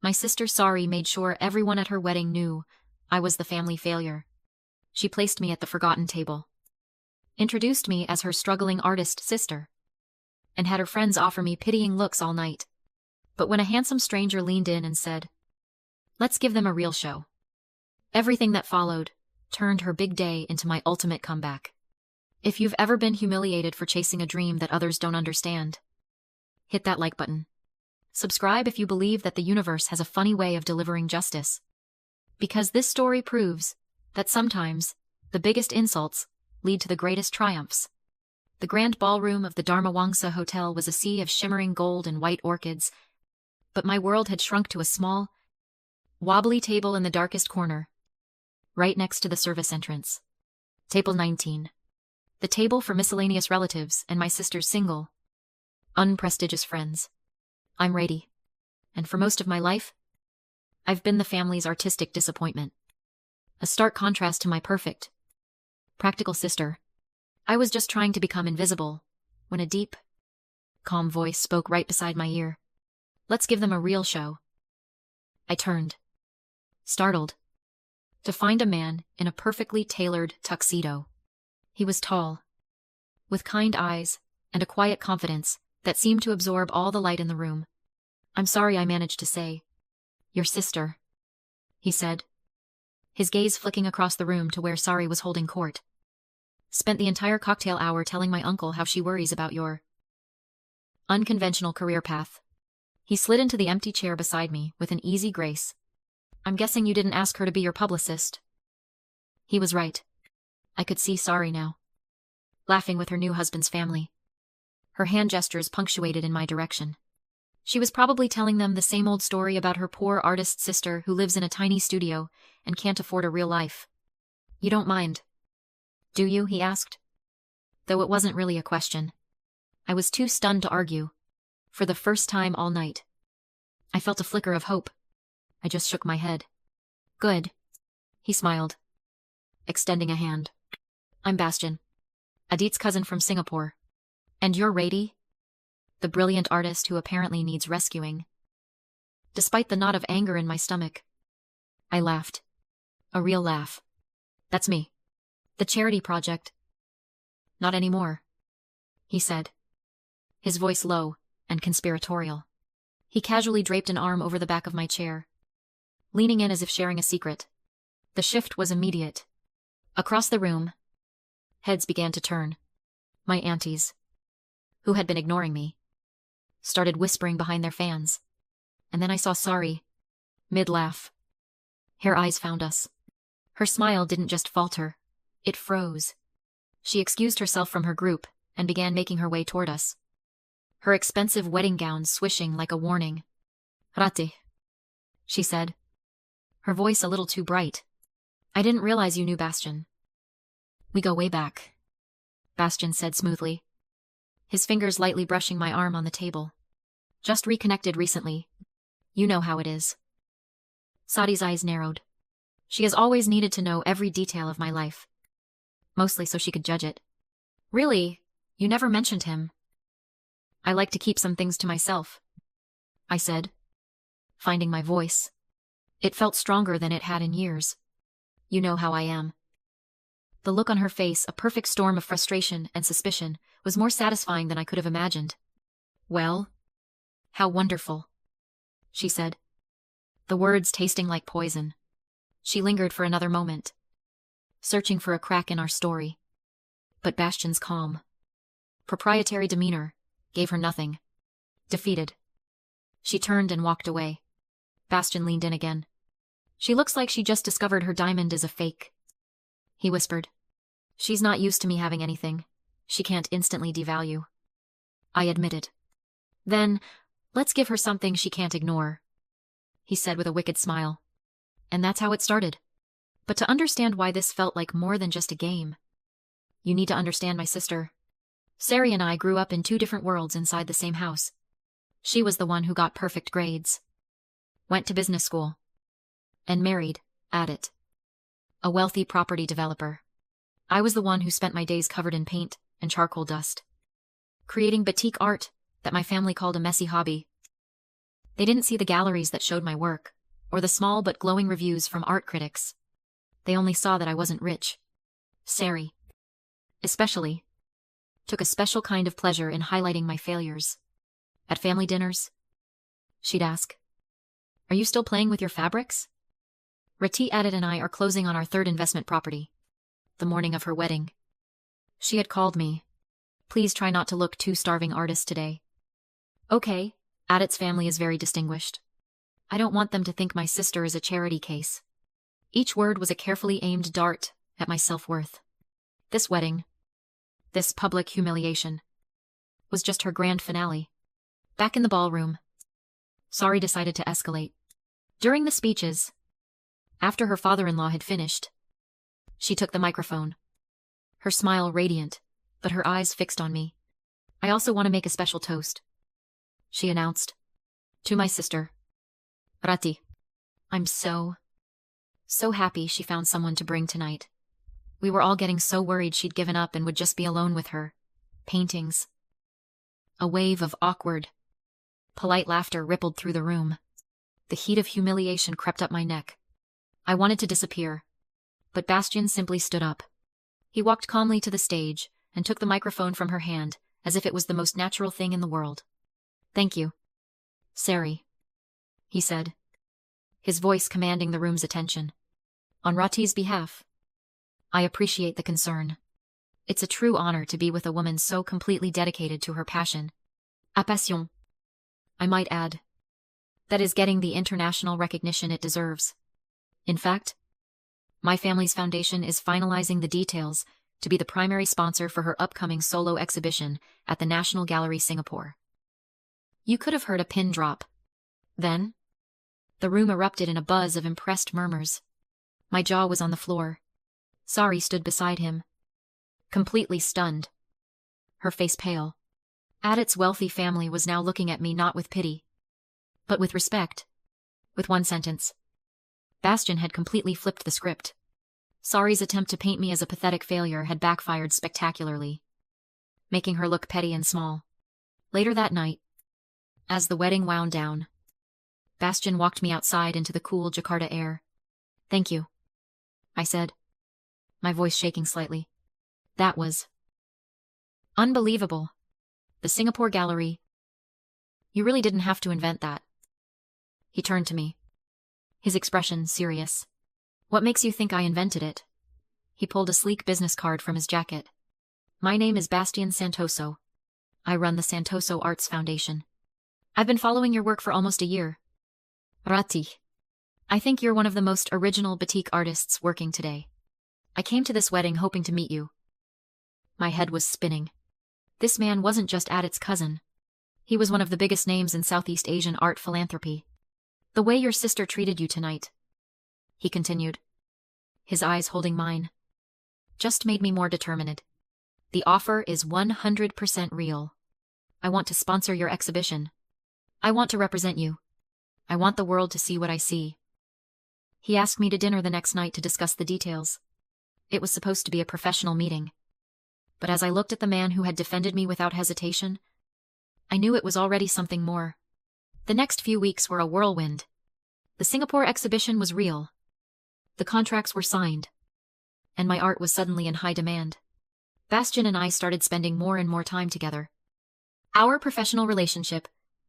My sister Sari made sure everyone at her wedding knew I was the family failure. She placed me at the forgotten table, introduced me as her struggling artist sister, and had her friends offer me pitying looks all night. But when a handsome stranger leaned in and said, "Let's give them a real show," everything that followed turned her big day into my ultimate comeback. If you've ever been humiliated for chasing a dream that others don't understand, hit that like button. Subscribe if you believe that the universe has a funny way of delivering justice. Because this story proves that sometimes the biggest insults lead to the greatest triumphs. The grand ballroom of the Dharmawangsa Hotel was a sea of shimmering gold and white orchids, but my world had shrunk to a small, wobbly table in the darkest corner, right next to the service entrance. Table 19. The table for miscellaneous relatives and my sister's single, unprestigious friends. I'm Rady, and for most of my life, I've been the family's artistic disappointment. A stark contrast to my perfect, practical sister. I was just trying to become invisible when a deep, calm voice spoke right beside my ear. "Let's give them a real show." I turned, startled, to find a man in a perfectly tailored tuxedo. He was tall, with kind eyes and a quiet confidence that seemed to absorb all the light in the room. "I'm sorry," I managed to say. "Your sister," he said, his gaze flicking across the room to where Sari was holding court. "Spent the entire cocktail hour telling my uncle how she worries about your unconventional career path." He slid into the empty chair beside me with an easy grace. "I'm guessing you didn't ask her to be your publicist." He was right. I could see Sari now, laughing with her new husband's family. Her hand gestures punctuated in my direction. She was probably telling them the same old story about her poor artist sister who lives in a tiny studio and can't afford a real life. "You don't mind, do you?" he asked. Though it wasn't really a question. I was too stunned to argue. For the first time all night, I felt a flicker of hope. I just shook my head. "Good." He smiled, extending a hand. "I'm Bastian, Adit's cousin from Singapore. And you're Rady, the brilliant artist who apparently needs rescuing." Despite the knot of anger in my stomach, I laughed. A real laugh. "That's me. The charity project." "Not anymore," he said, his voice low and conspiratorial. He casually draped an arm over the back of my chair, leaning in as if sharing a secret. The shift was immediate. Across the room, heads began to turn. My aunties, who had been ignoring me, started whispering behind their fans. And then I saw Sari, mid-laugh. Her eyes found us. Her smile didn't just falter, it froze. She excused herself from her group and began making her way toward us, her expensive wedding gown swishing like a warning. "Rati," she said, her voice a little too bright. "I didn't realize you knew Bastian." "We go way back," Bastian said smoothly, his fingers lightly brushing my arm on the table. "Just reconnected recently. You know how it is." Sadi's eyes narrowed. She has always needed to know every detail of my life, mostly so she could judge it. "Really? You never mentioned him." "I like to keep some things to myself," I said, finding my voice. It felt stronger than it had in years. "You know how I am." The look on her face, a perfect storm of frustration and suspicion, was more satisfying than I could have imagined. "Well, how wonderful," she said, the words tasting like poison. She lingered for another moment, searching for a crack in our story. But Bastian's calm, proprietary demeanor gave her nothing. Defeated, she turned and walked away. Bastian leaned in again. "She looks like she just discovered her diamond is a fake," he whispered. "She's not used to me having anything she can't instantly devalue." I admitted. "Then, let's give her something she can't ignore," he said with a wicked smile. And that's how it started. But to understand why this felt like more than just a game, you need to understand my sister. Sari and I grew up in two different worlds inside the same house. She was the one who got perfect grades, went to business school, and married, at it, a wealthy property developer. I was the one who spent my days covered in paint and charcoal dust, creating batik art that my family called a messy hobby. They didn't see the galleries that showed my work, or the small but glowing reviews from art critics. They only saw that I wasn't rich. Sari, especially, took a special kind of pleasure in highlighting my failures. At family dinners, she'd ask, "Are you still playing with your fabrics?" Rati Addit and I are closing on our third investment property. The morning of her wedding, she had called me. "Please try not to look too starving artist today." Okay, Addit's family is very distinguished. I don't want them to think my sister is a charity case. Each word was a carefully aimed dart at my self-worth. This wedding, this public humiliation, was just her grand finale. Back in the ballroom, Sari decided to escalate. During the speeches, after her father-in-law had finished, she took the microphone. Her smile radiant, but her eyes fixed on me. "I also want to make a special toast," she announced. "To my sister, Rati. I'm so happy she found someone to bring tonight. We were all getting so worried she'd given up and would just be alone with her paintings." A wave of awkward, polite laughter rippled through the room. The heat of humiliation crept up my neck. I wanted to disappear, but Bastian simply stood up. He walked calmly to the stage and took the microphone from her hand as if it was the most natural thing in the world. "Thank you, Sari," he said, his voice commanding the room's attention. "On Rati's behalf, I appreciate the concern. It's a true honor to be with a woman so completely dedicated to her passion. A passion, I might add. That is getting the international recognition it deserves. In fact, my family's foundation is finalizing the details to be the primary sponsor for her upcoming solo exhibition at the National Gallery Singapore." You could have heard a pin drop. Then, the room erupted in a buzz of impressed murmurs. My jaw was on the floor. Sari stood beside him, completely stunned, her face pale. Addit's wealthy family was now looking at me not with pity, but with respect. With one sentence, Bastian had completely flipped the script. Sari's attempt to paint me as a pathetic failure had backfired spectacularly, making her look petty and small. Later that night, as the wedding wound down, Bastian walked me outside into the cool Jakarta air. "Thank you," I said, my voice shaking slightly. "That was unbelievable. The Singapore Gallery. You really didn't have to invent that." He turned to me, his expression serious. "What makes you think I invented it?" He pulled a sleek business card from his jacket. "My name is Bastian Santoso. I run the Santoso Arts Foundation. I've been following your work for almost a year. Rati, I think you're one of the most original batik artists working today. I came to this wedding hoping to meet you." My head was spinning. This man wasn't just Addit's cousin. He was one of the biggest names in Southeast Asian art philanthropy. "The way your sister treated you tonight," he continued, his eyes holding mine, "just made me more determined. The offer is 100% real. I want to sponsor your exhibition. I want to represent you. I want the world to see what I see." He asked me to dinner the next night to discuss the details. It was supposed to be a professional meeting, but as I looked at the man who had defended me without hesitation, I knew it was already something more. The next few weeks were a whirlwind. The Singapore exhibition was real. The contracts were signed, and my art was suddenly in high demand. Bastian and I started spending more and more time together, our professional relationship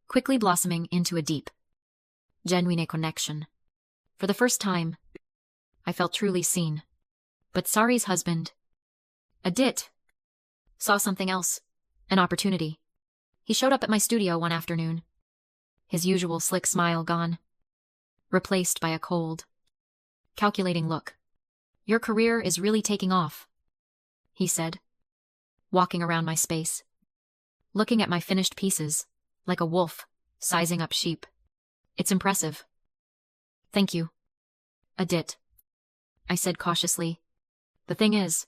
quickly blossoming into a deep, genuine connection. For the first time, I felt truly seen. But Sari's husband, Adit, saw something else, an opportunity. He showed up at my studio one afternoon, his usual slick smile gone, replaced by a cold, calculating look. "Your career is really taking off," he said, walking around my space, looking at my finished pieces, like a wolf sizing up sheep. "It's impressive." "Thank you, Adit," I said cautiously. "The thing is,"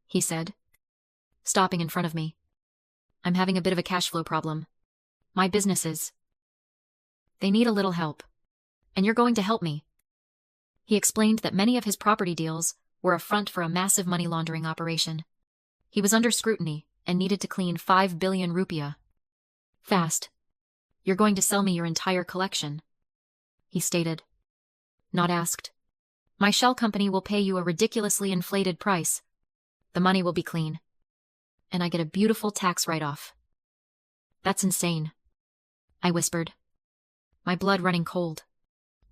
he said, stopping in front of me, "I'm having a bit of a cash flow problem. My businesses, they need a little help, and you're going to help me." He explained that many of his property deals were a front for a massive money laundering operation. He was under scrutiny and needed to clean 5 billion rupiah fast. You're going to sell me your entire collection, he stated. Not asked. My shell company will pay you a ridiculously inflated price. The money will be clean. And I get a beautiful tax write-off. That's insane, I whispered, my blood running cold.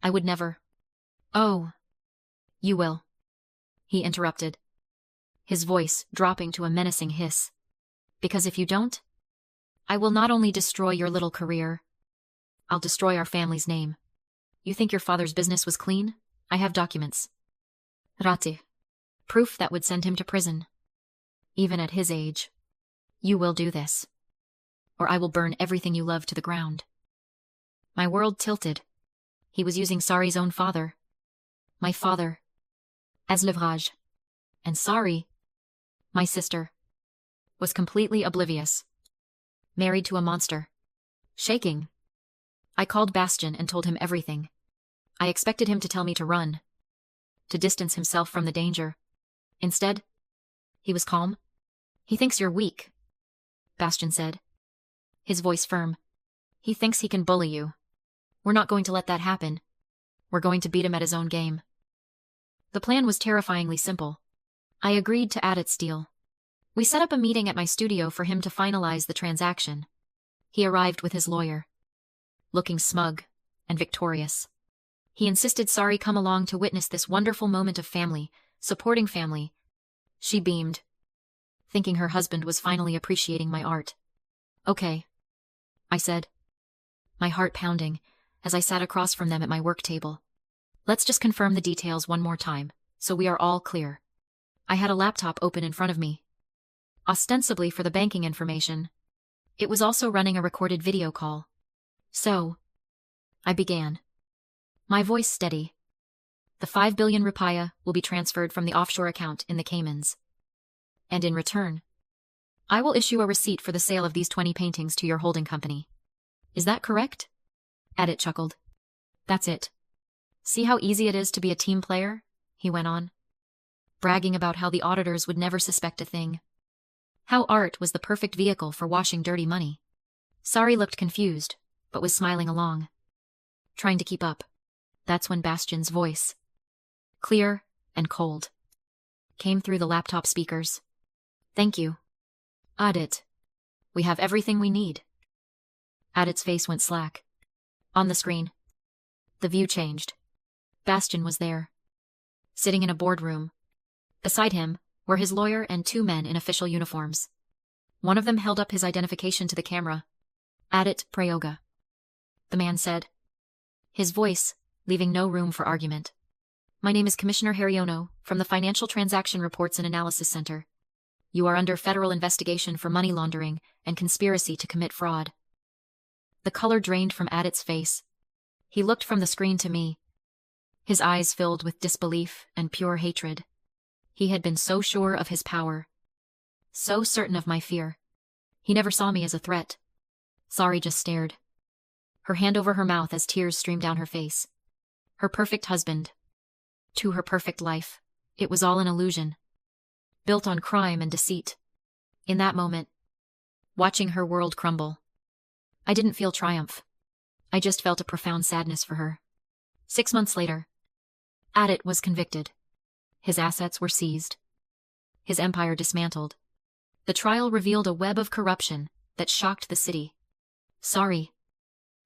I would never. Oh. You will, he interrupted, his voice dropping to a menacing hiss. Because if you don't, I will not only destroy your little career, I'll destroy our family's name. You think your father's business was clean? I have documents. Rati. Proof that would send him to prison. Even at his age. You will do this. Or I will burn everything you love to the ground. My world tilted. He was using Sari's own father. My father. As levrage. And Sari, my sister, was completely oblivious. Married to a monster. Shaking. I called Bastian and told him everything. I expected him to tell me to run. To distance himself from the danger. Instead, he was calm. He thinks you're weak, Bastian said, his voice firm. He thinks he can bully you. We're not going to let that happen. We're going to beat him at his own game. The plan was terrifyingly simple. I agreed to Adit's deal. We set up a meeting at my studio for him to finalize the transaction. He arrived with his lawyer, looking smug and victorious. He insisted Sari come along to witness this wonderful moment of family, supporting family. She beamed, thinking her husband was finally appreciating my art. Okay, I said, my heart pounding as I sat across from them at my work table. Let's just confirm the details one more time, so we are all clear. I had a laptop open in front of me, ostensibly for the banking information. It was also running a recorded video call. So, I began, my voice steady. The 5 billion rupiah will be transferred from the offshore account in the Caymans. And in return, I will issue a receipt for the sale of these 20 paintings to your holding company. Is that correct? Adit chuckled. That's it. See how easy it is to be a team player? He went on, bragging about how the auditors would never suspect a thing. How art was the perfect vehicle for washing dirty money. Sari looked confused, but was smiling along, trying to keep up. That's when Bastian's voice, clear and cold, came through the laptop speakers. Thank you, Adit. We have everything we need. Adit's face went slack. On the screen, the view changed. Bastian was there, sitting in a boardroom. Beside him were his lawyer and 2 men in official uniforms. One of them held up his identification to the camera. Adit Prayoga, the man said, his voice leaving no room for argument. My name is Commissioner Hariono from the Financial Transaction Reports and Analysis Center. You are under federal investigation for money laundering and conspiracy to commit fraud. The color drained from Adit's face. He looked from the screen to me, his eyes filled with disbelief and pure hatred. He had been so sure of his power, so certain of my fear. He never saw me as a threat. Sari just stared, her hand over her mouth as tears streamed down her face. Her perfect husband, to her perfect life, it was all an illusion, built on crime and deceit. In that moment, watching her world crumble, I didn't feel triumph. I just felt a profound sadness for her. 6 months later, Adit was convicted. His assets were seized, his empire dismantled. The trial revealed a web of corruption that shocked the city. Sari,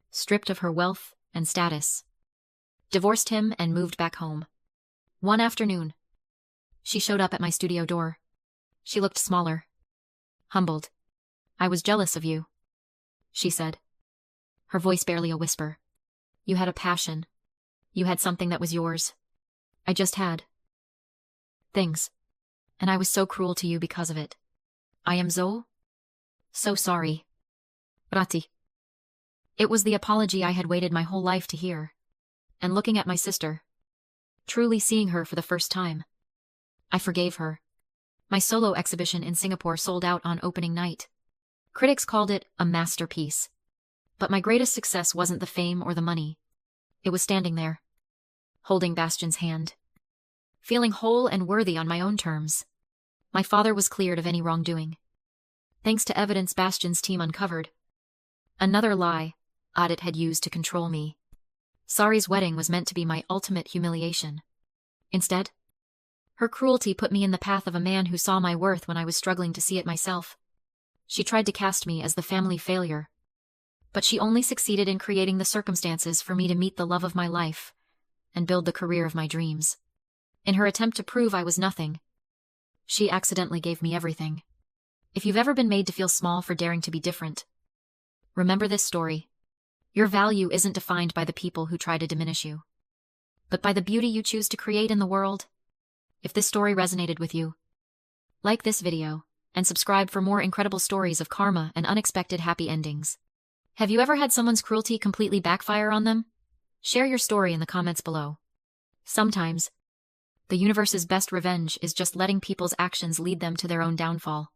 stripped of her wealth and status, divorced him and moved back home. One afternoon, she showed up at my studio door. She looked smaller, humbled. I was jealous of you, she said, her voice barely a whisper. You had a passion. You had something that was yours. I just had things, and I was so cruel to you because of it. I am so sorry. Rati. It was the apology I had waited my whole life to hear. And looking at my sister, truly seeing her for the first time, I forgave her. My solo exhibition in Singapore sold out on opening night. Critics called it a masterpiece. But my greatest success wasn't the fame or the money. It was standing there, holding Bastian's hand, feeling whole and worthy on my own terms. My father was cleared of any wrongdoing, thanks to evidence Bastian's team uncovered. Another lie, Audit had used to control me. Sari's wedding was meant to be my ultimate humiliation. Instead, her cruelty put me in the path of a man who saw my worth when I was struggling to see it myself. She tried to cast me as the family failure, but she only succeeded in creating the circumstances for me to meet the love of my life and build the career of my dreams. In her attempt to prove I was nothing, she accidentally gave me everything. If you've ever been made to feel small for daring to be different, remember this story. Your value isn't defined by the people who try to diminish you, but by the beauty you choose to create in the world. If this story resonated with you, like this video and subscribe for more incredible stories of karma and unexpected happy endings. Have you ever had someone's cruelty completely backfire on them? Share your story in the comments below. Sometimes, the universe's best revenge is just letting people's actions lead them to their own downfall.